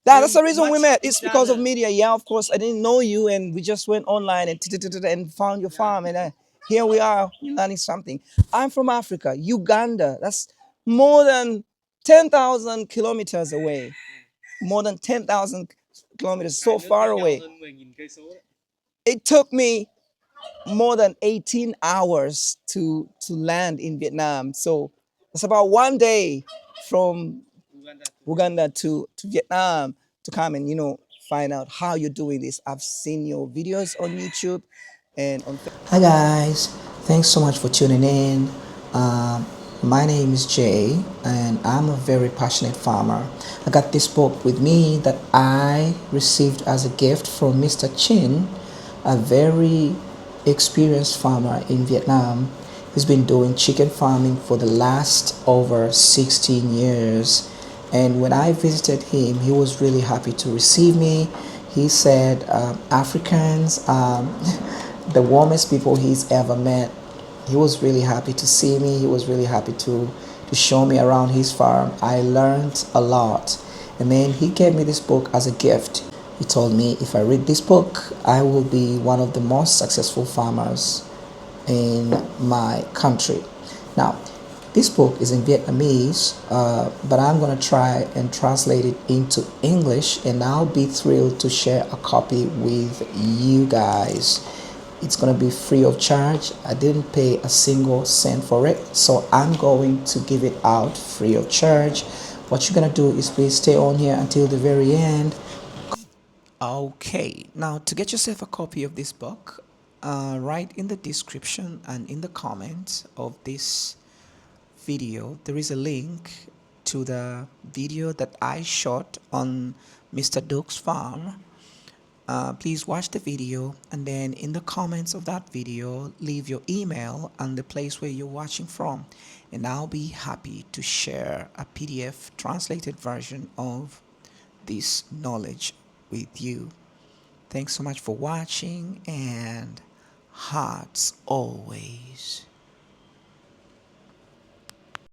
That's the reason we met. It's because of media. Yeah, of course. I didn't know you, and we just went online and found your farm, and here we are learning something. I'm from Africa, Uganda. That's more than 10,000 kilometers away. More than 10,000 kilometers, so far away. It took me more than 18 hours to land in Vietnam. So it's about one day from Uganda to Vietnam to come and find out how you're doing this. I've seen your videos on YouTube and on. Hi guys, thanks so much for tuning in. My name is Jay, and I'm a very passionate farmer. I got this book with me that I received as a gift from Mr. Chin, a very experienced farmer in Vietnam. He's been doing chicken farming for the last over 16 years. And when I visited him, he was really happy to receive me. He said, Africans, the warmest people he's ever met. He was really happy to see me. He was really happy to show me around his farm. I learned a lot. And then he gave me this book as a gift. He told me if I read this book, I will be one of the most successful farmers in my country. Now, this book is in Vietnamese, but I'm going to try and translate it into English, and I'll be thrilled to share a copy with you guys. It's going to be free of charge. I didn't pay a single cent for it, so I'm going to give it out free of charge. What you're going to do is please stay on here until the very end. Okay, now to get yourself a copy of this book, write in the description and in the comments of this video, there is a link to the video that I shot on Mr. Duke's farm. Please watch the video, and then in the comments of that video, leave your email and the place where you're watching from, and I'll be happy to share a PDF translated version of this knowledge with you. Thanks so much for watching, and hearts always.